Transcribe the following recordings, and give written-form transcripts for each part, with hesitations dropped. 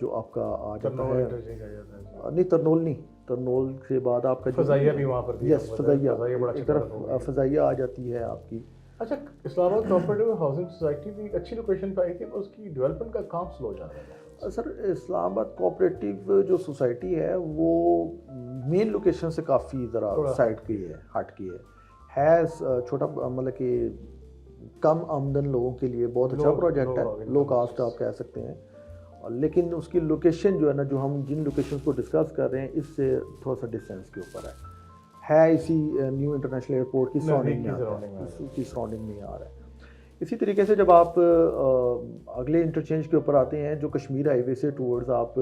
جو آپ کا آ جاتا ترنول ہے انٹرچینج آ جاتا ہے. نہیں ترنول نہیں، ترنول سے بعد آپ کا فضائیہ بھی وہاں پر بھی یس فضائیہ بڑا ایک طرف فضائیہ آ جاتی ہے آپ کی. اچھا اسلام آباد کوآپریٹو ہاؤسنگ سوسائٹی بھی اچھی لوکیشن پہ آئی تھی، اس کی ڈیولپمنٹ کا کام سلو جا رہا ہے. سر اسلام آباد کوآپریٹو جو سوسائٹی ہے وہ مین لوکیشن سے کافی ذرا سائڈ کی ہے، ہٹ کی ہے چھوٹا مطلب کہ کم آمدن لوگوں کے لیے بہت اچھا پروجیکٹ ہے، لو کاسٹ آپ کہہ سکتے ہیں. لیکن اس کی لوکیشن جو ہے نا، جو ہم جن لوکیشنز کو ڈسکس کر رہے ہیں اس سے تھوڑا سا ڈسٹینس کے اوپر ہے اسی نیو انٹرنیشنل ایئرپورٹ کی سراؤنڈنگ میں آ رہا ہے. اسی طریقے سے جب آپ اگلے انٹرچینج کے اوپر آتے ہیں جو کشمیر ہائی وے سے ٹورڈز آپ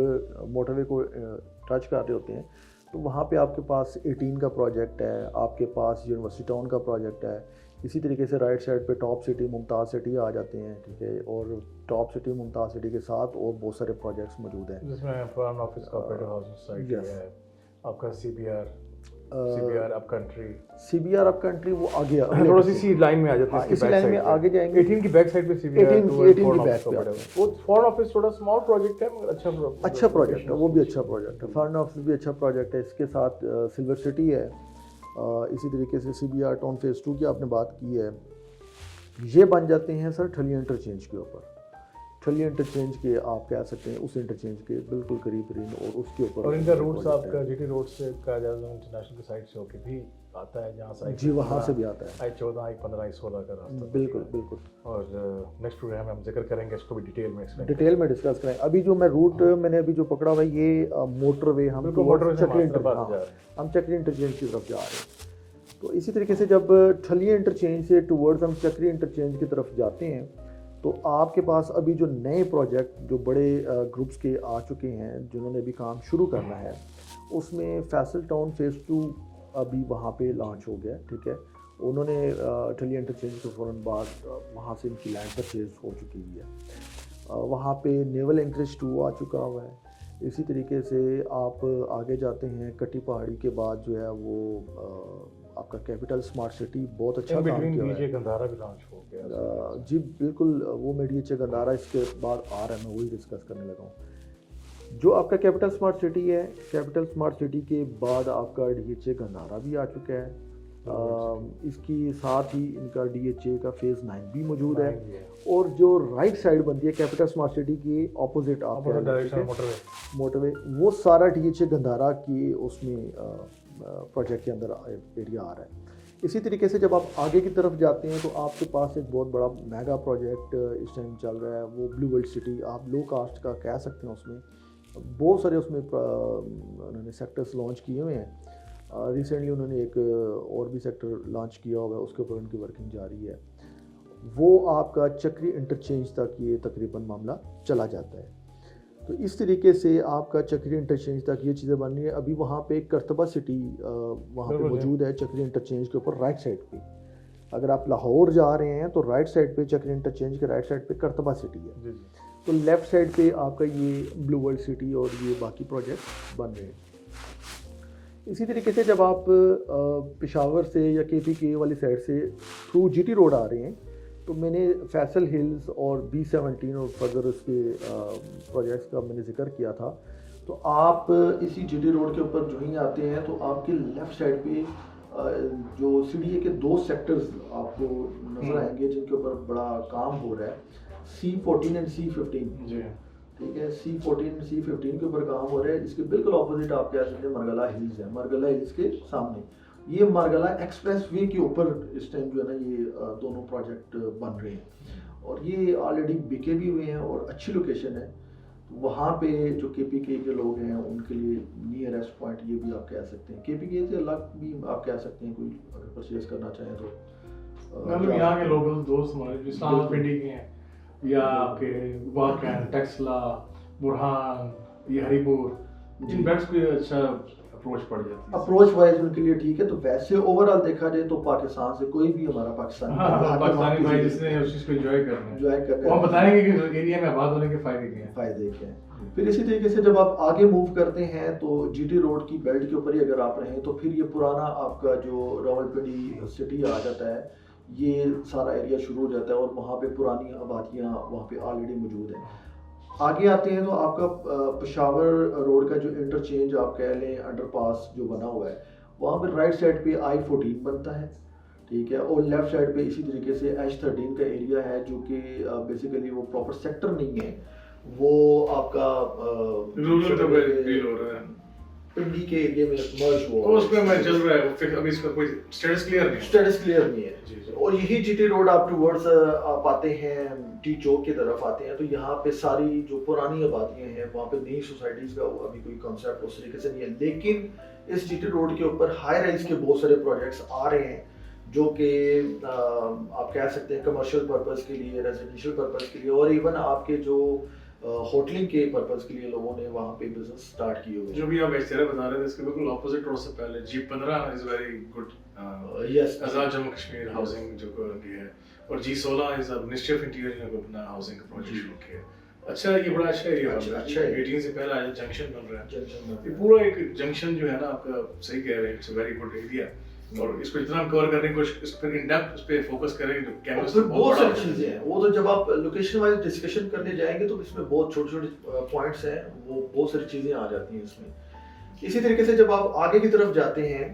موٹر وے کو ٹچ کر رہے ہوتے ہیں، تو وہاں پہ آپ کے پاس 18 کا پروجیکٹ ہے، آپ کے پاس یونیورسٹی ٹاؤن کا پروجیکٹ ہے. اسی طریقے سے رائٹ سائڈ پہ ٹاپ سٹی ممتاز سٹی آ جاتے ہیں، ٹھیک ہے. اور ٹاپ سٹی ممتاز سٹی کے ساتھ اور بہت سارے پروجیکٹس موجود ہیں، جس میں foreign office cooperative housing society ہے، آپ کا C B R up country وہ آگے تھوڑا سی لائن میں آ جاتے ہیں، اسی لائن میں آگے جائیں گے. 18 کی بیک سائڈ پہ سی بی آر 18 کی بیک پہ وہ فارن آفس تھوڑا اسمال پروجیکٹ ہے مگر اچھا پروجیکٹ ہے، وہ بھی اچھا پروجیکٹ ہے. فارن آفس بھی اچھا پروجیکٹ ہے. اس کے ساتھ سلور سٹی ہے. اسی طریقے سے C B R town phase 2 کی آپ نے بات کی ہے. یہ بن جاتے ہیں سر ٹھلیاں انٹرچینج کے اوپر. ٹھلیاں انٹرچینج کے آپ کہہ سکتے ہیں اس انٹرچینج کے بالکل قریب ترین، اور اس کے اوپر اور ان کا روٹس آپ کا جی ٹی روڈ سے کا جاتا انٹرنیشنل کی سائڈ سے ہو کے بھی آتا ہے، جہاں سے جی وہاں سے بھی آتا ہے. I-14 I-15 I-16 کا راستہ بالکل بالکل. اور نیکسٹ پروگرام میں ہم ذکر کریں گے اس کو بھی ڈیٹیل میں ڈسکس کریں. ابھی جو میں روٹ میں نے ابھی جو پکڑا ہوا ہے یہ موٹر وے، ہم چکری انٹرچینج کی طرف جا رہے ہیں. تو اسی طریقے سے جب ٹھلیاں انٹرچینج سے ٹورڈز ہم چکری انٹرچینج کی طرف جاتے ہیں تو آپ کے پاس ابھی جو نئے پروجیکٹ جو بڑے گروپس کے آ چکے ہیں جنہوں نے ابھی کام شروع کرنا ہے، اس میں فیصل ٹاؤن فیز 2 ابھی وہاں پہ لانچ ہو گیا، ٹھیک ہے. انہوں نے ٹھلیاں انٹرچینج کے فوراً بعد وہاں سے ان کی لینڈ پرچیز ہو چکی ہوئی ہے. وہاں پہ نیول اینکریج 2 آ چکا ہوا ہے. اسی طریقے سے آپ آگے جاتے ہیں کٹی پہاڑی کے بعد جو ہے وہ آپ کا کیپٹل اسمارٹ سٹی بہت اچھا کام کیا ہے. گندھارا بھی لانچ ہو گیا. جی بالکل، وہ میں ڈی ایچ اے گندھارا اس کے بعد آ رہا ہے، میں وہی ڈسکس کرنے لگا ہوں. جو آپ کا کیپٹل اسمارٹ سٹی ہے، کیپٹل اسمارٹ سٹی کے بعد آپ کا ڈی ایچ اے گندھارا بھی آ چکا ہے. اس کی ساتھ ہی ان کا ڈی ایچ اے کا فیز 9 بھی موجود ہے. اور جو رائٹ سائڈ بنتی ہے کیپٹل اسمارٹ سٹی کی اپوزٹ آپ موٹر وے، وہ سارا ڈی ایچ اے گندھارا کی اس میں پروجیکٹ کے اندر ایریا آ رہا ہے. اسی طریقے سے جب آپ آگے کی طرف جاتے ہیں تو آپ کے پاس ایک بہت بڑا میگا پروجیکٹ اس ٹائم چل رہا ہے، وہ بلو ورلڈ سٹی آپ لو کاسٹ کا کہہ سکتے ہیں. اس میں بہت سارے اس میں انہوں نے سیکٹرز لانچ کیے ہوئے ہیں. ریسنٹلی انہوں نے ایک اور بھی سیکٹر لانچ کیا ہوا ہے، اس کے اوپر ان کی ورکنگ جاری ہے. وہ آپ کا چکری انٹرچینج تک یہ تقریباً معاملہ چلا جاتا ہے. تو اس طریقے سے آپ کا چکری انٹرچینج تک یہ چیزیں بن رہی ہیں. ابھی وہاں پہ ایک کرتبہ سٹی وہاں پہ موجود ہے چکری انٹرچینج کے اوپر رائٹ سائڈ پہ. اگر آپ لاہور جا رہے ہیں تو رائٹ سائڈ پہ چکری انٹرچینج کے رائٹ سائڈ پہ کرتبہ سٹی ہے. تو لیفٹ سائڈ پہ آپ کا یہ بلو ورلڈ سٹی اور یہ باقی پروجیکٹ بن رہے ہیں. اسی طریقے سے جب آپ پشاور سے یا کے پی کے والی سائڈ سے تھرو جی ٹی روڈ آ رہے ہیں تو میں نے فیصل ہلز اور B-17 اور فردر اس کے پروجیکٹس کا میں نے ذکر کیا تھا. تو آپ اسی جی ٹی روڈ کے اوپر جو ہی آتے ہیں تو آپ کے لیفٹ سائڈ پہ جو سی ڈی اے کے 2 سیکٹرز آپ کو نظر آئیں گے جن کے اوپر بڑا کام ہو رہا ہے. C-14 اور C-15 ٹھیک ہے. C-14 C-15 کے اوپر کام ہو رہا ہے. اس کے بالکل اپوزٹ آپ کہہ سکتے ہیں مرگلہ ہلز ہے. مرگلہ ہلز کے سامنے یہ مرگلہ ایکسپریس وے کے اوپر اس ٹائم جو ہے نا یہ دونوں پروجیکٹ بن رہے ہیں اور یہ آلریڈی بکے بھی ہوئے ہیں اور اچھی لوکیشن ہے. وہاں پہ جو کے پی کے لوگ ہیں ان کے لیے نیئرسٹ پوائنٹ یہ بھی آپ کہہ سکتے ہیں. کے پی کے سے الگ بھی آپ کہہ سکتے ہیں کوئی اگر پرچیز کرنا چاہیں تو یہاں کے لوکل دوست ہمارے اسلام آباد پنڈی کے ہیں یا آپ کے واقعہ ٹیکسلا برہان یہ ہری پور جن بیٹس کو اچھا اپروچ پڑ جاتی ہے. اپروچ وائز ان کے لیے ٹھیک ہے. تو ویسے اوور آل دیکھا جائے تو پاکستان سے کوئی بھی ہمارا پاکستانی بھائی جس نے اس چیز کو انجوائے کرنا ہے وہ بتائیں گے کہ ایریا میں آباد ہونے کے فائدے کیا ہیں. پھر اسی طریقے سے جب آپ آگے موو کرتے ہیں تو جی ٹی روڈ کی بیلٹ کے اوپر ہی اگر آپ رہیں تو پھر یہ پرانا آپ کا جو راولپنڈی سٹی آ جاتا ہے. یہ سارا ایریا شروع ہو جاتا ہے اور وہاں پہ پرانی آبادیاں وہاں پہ آلریڈی موجود ہیں. آگے آتے ہیں تو آپ کا پشاور روڈ کا جو انٹرچینج آپ کہہ لیں انڈر پاس جو بنا ہوا ہے وہاں پہ رائٹ سائڈ پہ I-14 بنتا ہے, ٹھیک ہے, اور لیفٹ سائڈ پہ اسی طریقے سے H-13 کا ایریا ہے جو کہ بیسیکلی وہ پراپر سیکٹر نہیں ہے, وہ آپ کا پنڈی کے ایریا میں مرج ہوا, اس پہ میں چل رہا ہے, پھر ابھی اس کا کوئی سٹیٹس کلیئر نہیں ہے. اسٹیٹس کلیئر نہیں ہے. اور یہی جی ٹی روڈ آپ ٹورڈز آپ آتے ہیں ٹی چوک کی طرف آتے ہیں تو یہاں پہ ساری جو پرانی آبادیاں ہیں وہاں پہ نئی سوسائٹیز کا ابھی کوئی کنسیپٹ اس طریقے سے نہیں ہے, لیکن اس جی ٹی روڈ کے اوپر ہائی رائز کے بہت سارے پروجیکٹس آ رہے ہیں جو کہ آپ کہہ سکتے ہیں کمرشل پرپز کے لیے, ریزیڈینشیل پرپز کے لیے, اور ایون آپ کے جو ہوٹلنگ کے پرپز کے لیے لوگوں نے وہاں پہ بزنس سٹارٹ کیے ہوئے. جو بھی آپ ایکسٹیرا بتا رہے تھے اس کے بالکل اپوزٹ روڈ سے پہلے G15 is very good, yes Azad Jammu Kashmir housing جو کی ہے, اور G16 is ministry of interior نے اپنا ہاؤسنگ کا پروجیکٹ شروع کیا. اچھا, یہ بڑا اچھا ایریا ہے, 18 سے پہلے آج جنکشن بن رہا ہے. یہ پورا ایک جنکشن جو ہے نا آپ کا, صحیح کہہ رہے ہیں, اٹس ویری گڈ ایریا, اور اس کو اتنا ہم کور کرنے کی کوشش, اس پر ان ڈیپتھ اس پہ فوکس کریں گے. کیمپس میں بہت ساری چیزیں ہیں, وہ تو جب آپ لوکیشن وائز ڈسکشن کرنے جائیں گے تو اس میں بہت چھوٹے چھوٹے پوائنٹس ہیں, وہ بہت ساری چیزیں آ جاتی ہیں اس میں. اسی طریقے سے جب آپ آگے کی طرف جاتے ہیں,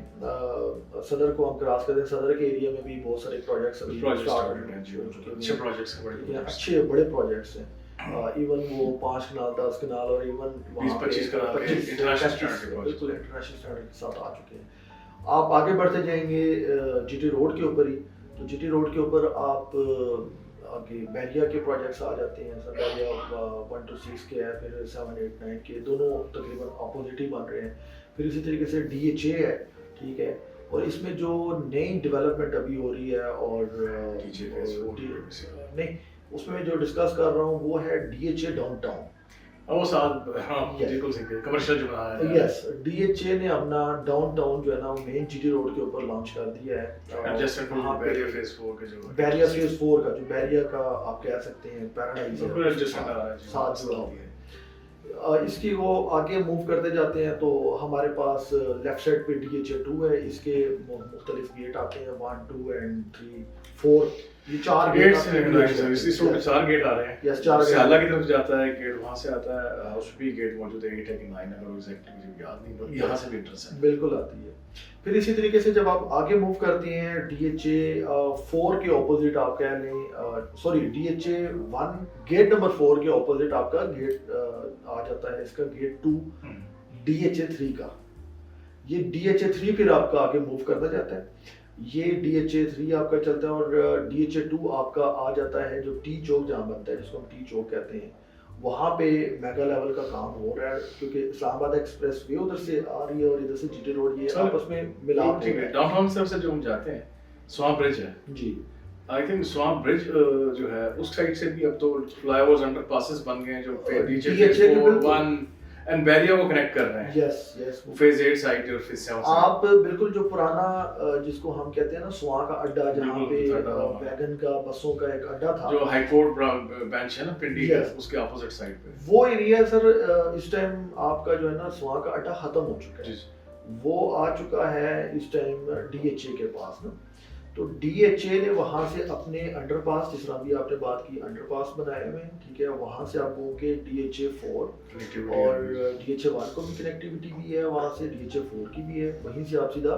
صدر کو ہم کراس کرتے ہیں, صدر کے ایریا میں بھی بہت سارے پروجیکٹس ابھی اچھے بڑے پروجیکٹس ہیں, ایون وہ 5 کنال 10 کنال اور ایون 20-25 کنال انٹرنیشنل اسٹینڈرڈ کے ساتھ آ چکے ہیں. آپ آگے بڑھتے جائیں گے جی ٹی روڈ کے اوپر ہی, تو جی ٹی روڈ کے اوپر آپ آگے بیریا کے پروجیکٹس آ جاتے ہیں. سر بیریا 1 to 6 کے ہے, پھر 7, 8, 9 کے, دونوں تقریباً اپوزٹ ہی بن رہے ہیں. پھر اسی طریقے سے DHA ہے, ٹھیک ہے, اور اس میں جو نئی ڈیولپمنٹ ابھی ہو رہی ہے, اور نہیں اس میں جو ڈسکس کر رہا ہوں وہ ہے DHA ڈاؤن ٹاؤن. وہ ساتھ بالکل صحیح کمرشل جو بنا ہے. یس, DHA نے اپنا ڈاؤن ٹاؤن جو ہے نا مین جی ٹی روڈ کے اوپر لانچ کر دیا ہے. بیریا فیز 4 کا جو بیریا فیز 4 کا جو بیریا کا آپ کہہ سکتے ہیں پیراڈائز ہے, ساتھ جڑا ہوا ہے. اس کی وہ آگے موو کرتے جاتے ہیں تو ہمارے پاس لیفٹ سائڈ پہ DHA 2 ہے. اس کے مختلف گیٹ آتے ہیں 1, 2 and 3, 4, یہ 4 گیٹس ہیں. اس روڈ پہ 4 گیٹ آ رہے ہیں. یس 4 سیالہ کی طرف جاتا ہے گیٹ, وہاں سے آتا ہے ہاؤس بھی گیٹ موجود ہے 8 ہے کہ 9 ہے, اور ایگزیکٹلی مجھے یاد نہیں, بٹ یہاں سے بھی انٹرس ہے بالکل آتی ہے. پھر اسی طریقے سے جب آپ آگے موو کرتے ہیں DHA 4 کے اپوزٹ آپ کہہ لیں, سوری DHA 1 گیٹ نمبر 4 کے اپوزٹ آپ کا گیٹ آ جاتا ہے اس کا گیٹ 2 DHA 3 کا. یہ DHA 3 پھر آپ کا آگے موو کرتا جاتا ہے. یہ DHA 3 آپ کا چلتا ہے, اور DHA 2 آپ کا آ جاتا ہے جو ٹی چوک جہاں بنتا ہے, جس کو ہم ٹی چوک کہتے ہیں. وہاں پہ میگا لیول کا کام ہو رہا ہے, کیونکہ اسلام آباد ایکسپریس وے ادھر سے آ رہی ہے اور ادھر سے جی ٹی روڈ, یہ آپس میں ملاپ ٹھیک ہے. ڈاؤن ٹاؤن سے جو ہم جاتے ہیں سوام برج ہے جی, آئی تھنک سوام برج جو ہے اس سائڈ سے بھی اب تو فلائی اوورز انڈر پاسز بن گئے ہیں جو DHA 1 اینڈ بیریا کو کنیکٹ کر رہے ہیں. یس یس, فیز 8 سائٹ اور فیز 7 آپ بالکل جو پرانا جس کو ہم کہتے ہیں نا سواں کا اڈا, جہاں پہ ویگن کا بسوں کا ایک اڈا تھا, جو ہائی کورٹ بینچ ہے نا پنڈی کا, اس کے اپوزٹ سائڈ پہ وہ ایریا سر اس ٹائم آپ کا جو ہے نا سواں کا اڈا ختم ہو چکا ہے. وہ آ چکا ہے اس ٹائم DHA کے پاس نا. تو DHA نے وہاں سے اپنے انڈر پاس, جس طرح بھی آپ نے بات کی انڈر پاس بنائے ہوئے ہیں, ٹھیک ہے, وہاں سے آپ کو کے DHA 4 اور DHA 1 کو بھی کنیکٹیوٹی بھی ہے, وہاں سے DHA 4 کی بھی ہے, وہیں سے آپ سیدھا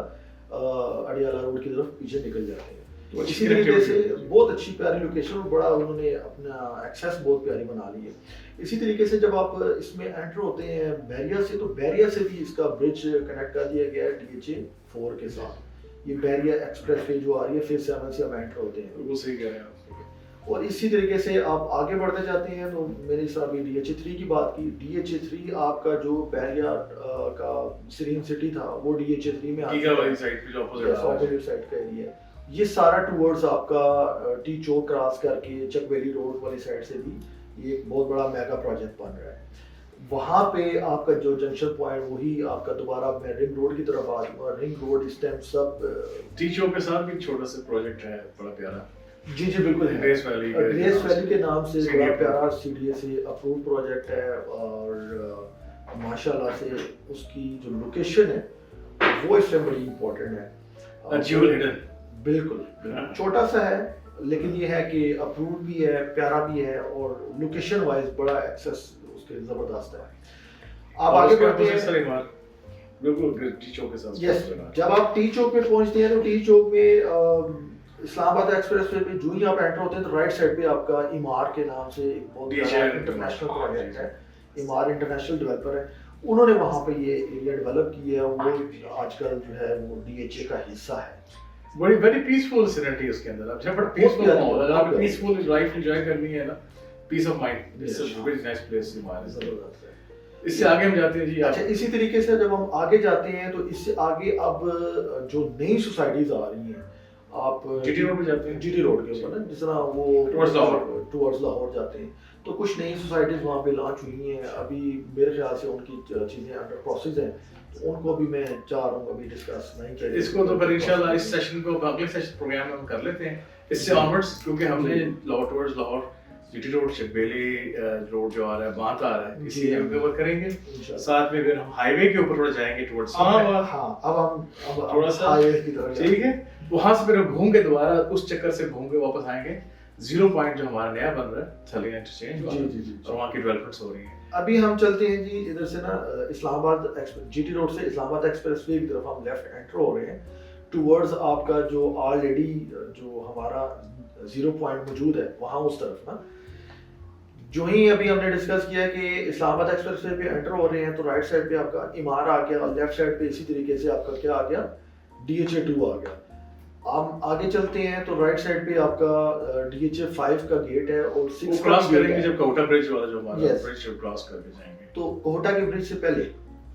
اڈیالہ روڈ کی طرف پیچھے نکل جاتے ہیں. تو اسی طریقے سے بہت اچھی پیاری لوکیشن, اور بڑا انہوں نے اپنا ایکسیس بہت پیاری بنا لی ہے. اسی طریقے سے جب آپ اس میں انٹر ہوتے ہیں بیریا سے, تو بیریا سے بھی اس کا برج کنیکٹ کر دیا گیا ہے DHA 4 کے ساتھ. یہ بیریا ایکسپریس وے جو آ رہی ہے فیز 7 سے آپ انٹر ہوتے ہیں, وہ صحیح کہہ رہے ہیں. اور اسی طریقے سے آپ آگے بڑھتے جاتے ہیں. تو میں نے ابھی DHA 3 کی بات کی. DHA 3 آپ کا جو بیریا کا سرین سٹی تھا وہ DHA 3 میں گیگا والی سائڈ پہ جو اپوزٹ سائڈ کا ایریا ہے. یہ سارا ٹورڈز آپ کا ٹی چوک کراس کر کے چک ویلی روڈ والی سائڈ سے بھی یہ ایک بہت بڑا میگا پروجیکٹ بن رہا ہے. وہاں پہ آپ کا جو جنکشن پوائنٹ وہی آپ کا دوبارہ میں رنگ روڈ کی طرف آ چکا. رنگ روڈ اس ٹائم سب ٹی چوک کے ساتھ بھی چھوٹا سا پروجیکٹ ہے, بڑا پیارا. جی جی بالکل ہے, گریس ویلی کے نام سے بڑا پیارا CDA سے اپروو پروجیکٹ ہے, اور ماشاءاللہ سے اس کی جو لوکیشن ہے وہ اس ٹائم بڑی امپورٹنٹ ہے. جیول ہڈن بالکل چھوٹا سا ہے, لیکن یہ ہے کہ اپرووڈ بھی ہے, پیارا بھی ہے, اور لوکیشن وائز بڑا ایکسیس اس کے زبردست ہے. آپ آگے بڑھتے ہیں. بالکل ٹی چوک کے ساتھ. یس, جب آپ ٹی چوک پہ پہنچتے ہیں تو ٹی چوک میں اسلام آباد ایکسپریس وے پہ جو ہی آپ انٹر ہوتے ہیں تو رائٹ سائڈ پہ آپ کا ایمار کے نام سے ایک بہت بڑا انٹرنیشنل پروجیکٹ ہے. ایمار انٹرنیشنل ڈیولپر ہے, انہوں نے وہاں پہ یہ ایریا ڈیولپ کیا ہے. وہ آج کل جو ہے وہ ڈی ایچ اے کا حصہ ہے. بڑی ویری پیسفل سینٹی اس کے اندر. اب جب پیسفل ماحول اگر آپ پیسفل لائف انجوائے کرنی ہے نا, peace of mind, this is very nice place Emaar. اس سے آگے ہم جاتے ہیں جی. اچھا, اسی طریقے سے جب ہم آگے جاتے ہیں تو اس سے آگے اب جو نئی سوسائٹیز آ رہی ہیں, آپ جی ٹی روڈ پہ جاتے ہیں, جی ٹی روڈ کے اوپر نا, جس طرح وہ ٹورڈز لاہور جاتے ہیں, تو کچھ نئی سوسائٹیز وہاں پہ لانچ ہوئی ہیں. ابھی میرے خیال سے ان کی چیزیں انڈر پروسیس ہیں, ان کو بھی میں چاہ رہا ہوں ابھی ڈسکس نہیں کیا. اس کو تو پھر انشاءاللہ اس سیشن کو اگلے سیشن پروگرام میں ہم کر لیتے ہیں اس سے آنورڈز, کیونکہ ہم نے Lahore towards Lahore G T road Shibli road جو آ رہا ہے بانت آ رہا ہے, اسی ہم کور کریں گے. ساتھ میں پھر ہم ہائی وے کے اوپر تھوڑا جائیں گے ٹورڈز. ہاں, اب ہم تھوڑا سا ہائی وے کی طرف ٹھیک ہے, وہاں سے پھر ہم گھوم کے دوبارہ اس چکر سے گھوم کے واپس آئیں گے زیرو پوائنٹ جو ہمارا نیا بن رہا ہے تھلیا انٹرچینج, اور وہاں کی ڈیولپمنٹس ہو رہی ہیں. ابھی ہم چلتے ہیں جی ادھر سے نا, اسلام آباد جی ٹی روڈ سے اسلام آباد ایکسپریس وے کی طرف ہم لیفٹ انٹر ہو رہے ہیں ٹورڈز آپ کا جو آلریڈی جو ہمارا زیرو پوائنٹ موجود ہے وہاں اس طرف نا. جو ہی ابھی ہم نے ڈسکس کیا کہ اسلام آباد ایکسپریس وے پہ انٹر ہو رہے ہیں تو رائٹ سائڈ پہ آپ کا ایمار آ گیا, اور لیفٹ سائڈ پہ اسی طریقے سے آپ کا کیا آ گیا, ڈی ایچ اے 2 آ گیا. ہم آگے چلتے ہیں تو رائٹ سائڈ پہ آپ کا ڈی ایچ اے 5 کا گیٹ ہے, اور 6 کراس کریں گے جب کوٹا برج والا جو ہمارا برج کراس کر کے جائیں گے. تو کوٹا کے برج سے پہلے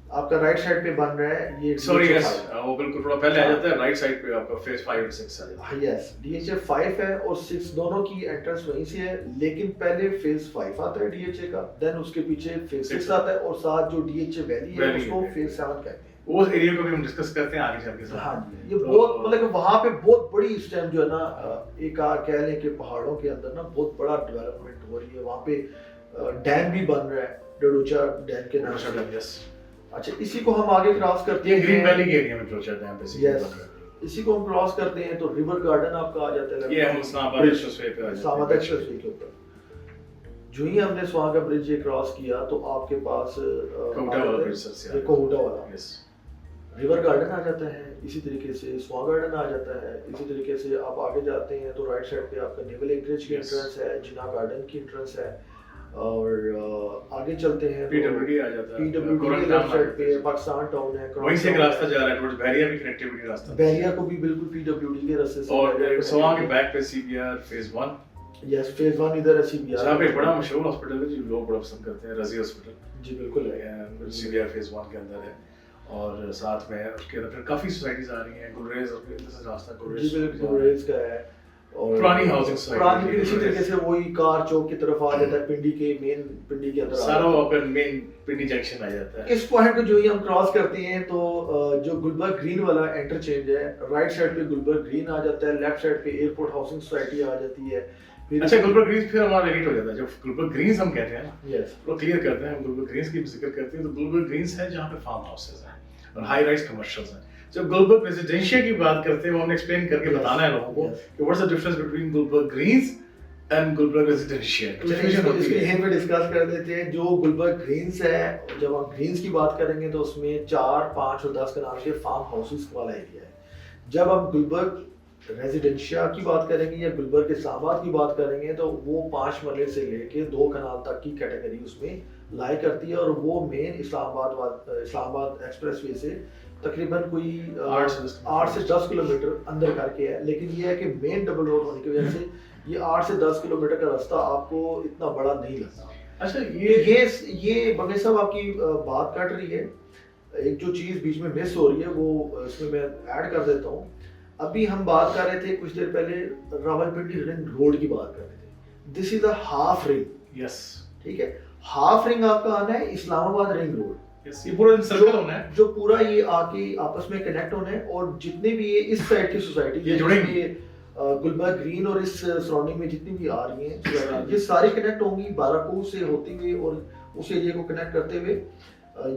آپ کا رائٹ سائڈ پہ بن رہا ہے یہ سوری یس, وہ بالکل تھوڑا پہلے آ جاتا ہے رائٹ سائڈ پہ آپ کا فیز 5 اور 6 آ جاتا ہے. یس, ڈی ایچ اے 5 ہے اور 6 دونوں کی انٹرنس وہیں سے ہے, لیکن پہلے فیز 5 آتا ہے ڈی ایچ اے کا, دین اس کے پیچھے فیز 6 آتا ہے, اور ساتھ جو ڈی ایچ اے ویلی ہے اس کو فیز 7 کہتے ہیں. وہ ایریا کو بھی ہم ڈسکس کرتے ہیں آگے چل کے. ہاں جی, یہ بہت مطلب کہ وہاں پہ بہت بڑی اس ٹائم جو ہے نا, ایک کہہ لیں کہ پہاڑوں کے اندر نا بہت بڑا ڈیولپمنٹ ہو رہی ہے. وہاں پہ ڈیم بھی بن رہا ہے, ڈڈوچا ڈیم کے نام سے. اچھا, اسی کو ہم آگے کراس کرتے ہیں گرین ویلی کے ایریا میں ڈڈوچا ڈیم پہ. یس, اسی کو ہم کراس کرتے ہیں تو ریور گارڈن آپ کا آ جاتا ہے. یہ ہم اسلام آباد ایکسپریس وے پہ آ اسلام آباد ایکسپریس وے کے اوپر جو ہی ہم نے سواں کا برج کراس کیا تو آپ کے پاس کوٹا والا برج سے کوٹا والا ریور گارڈن آ جاتا ہے. اسی طریقے سے سواں گارڈن آ جاتا ہے. اسی طریقے سے آپ آگے جاتے ہیں تو رائٹ سائڈ پہ آپ کا نیول اینکریج کی انٹرنس ہے, جنا گارڈن کی انٹرنس ہے, اور آگے چلتے ہیں پی ڈبلیو ڈی آ جاتا ہے. پی ڈبلیو ڈی کے لیفٹ سائڈ پہ پاکستان ٹاؤن ہے, وہیں سے ایک راستہ جا رہا ہے ٹورڈ بحریہ بھی کنیکٹیوٹی راستہ. بحریہ کو بھی بالکل پی ڈبلیو ڈی کے راستے سے, اور سواں کے بیک پہ C B R phase 1. Yes, phase 1 ادھر ہے سی بی آر, جہاں پہ بڑا مشہور ہاسپٹل ہے جو لوگ بڑا پسند کرتے ہیں, رضی ہاسپٹل. جی بالکل ہے, سی بی آر فیز 1 کے اندر ہے. اور ساتھ میں اس کے اندر پھر کافی سوسائٹیز آ رئی ہیں. گلریز راستہ گلریز کا ہے, اور پرانی ہاؤسنگ سوسائٹی پرانی اسی طریقے سے وہی کار چوک کی طرف آ جاتا ہے, پنڈی کے مین پنڈی کے اندر سارا اوپن مین پنڈی جنکشن آ جاتا ہے. اس پوائنٹ کو جو ہی ہم کراس کرتے ہیں تو جو گلبرگ گرین والا انٹرچینج ہے, رائٹ سائڈ پہ گلبرگ گرین آ جاتا ہے, لیفٹ سائڈ پہ ایئرپورٹ ہاؤسنگ سوسائٹی آ جاتی ہے. اچھا, گلبرگ گرینز پھر ہمارا ریلیٹ ہو جاتا ہے. جب گلبرگ گرینز ہم کہتے ہیں نا, یس وہ کلیئر کرتے ہیں, ہم گلبرگ گرینز کی ذکر کرتے ہیں تو گلبرگ گرینز ہے جہاں پہ فارم ہاؤسز ہیں اور ہائی رائز کمرشلز ہیں. جب گلبرگ ریزیڈینشیا کی بات کرتے ہیں وہ ہم نے ایکسپلین کر کے بتانا ہے لوگوں کو کہ what's the difference between Gulberg greens and Gulberg residencia. اس کے یہیں پہ ڈسکس کر دیتے ہیں. جو گلبرگ گرینز ہے, جب ہم گرینز کی بات کریں گے تو اس میں 4, 5 اور 10 کے نام کے فارم ہاؤسز والا ایریا ہے. جب ہم گلبرگ ریزیڈینشیا کی بات کریں گے یا گلبرگ اسلام آباد کی بات کریں گے تو وہ 5 مرلے سے لے کے 2 کنال تک کی کیٹیگری اس میں لائی کرتی ہے, اور وہ مین اسلام آباد ایکسپریس وے سے تقریباً کوئی 8 سے 10 کلومیٹر اندر کر کے ہے. لیکن یہ ہے کہ مین ڈبل روڈ ہونے کی وجہ سے یہ 8 سے 10 کلومیٹر کا راستہ آپ کو اتنا بڑا نہیں لگتا. اچھا, یہ بغیر صاحب آپ کی بات کٹ رہی ہے. ایک جو چیز بیچ میں مس ہو رہی ہے وہ اس میں ایڈ کر دیتا ہوں. ابھی ہم بات کر رہے تھے کچھ دیر پہلے راولپنڈی رنگ روڈ کی بات کر رہے تھے. دس از اے ہاف رنگ. یس, ٹھیک ہے, ہاف رنگ آپ کا آنا ہے اسلام آباد رنگ روڈ. یہ پورا سرکل ہونا ہے جو پورا یہ آ کے آپس میں کنیکٹ ہونا ہے, اور جتنے بھی یہ اس سائڈ کی سوسائٹی یہ جڑیں گی, گلبرگ گرین اور اس سراؤنڈنگ میں جتنی بھی آ رہی ہیں یہ ساری کنیکٹ ہوں گی باراکوٹ سے ہوتی ہوئی اور اس ایریا کو کنیکٹ کرتے ہوئے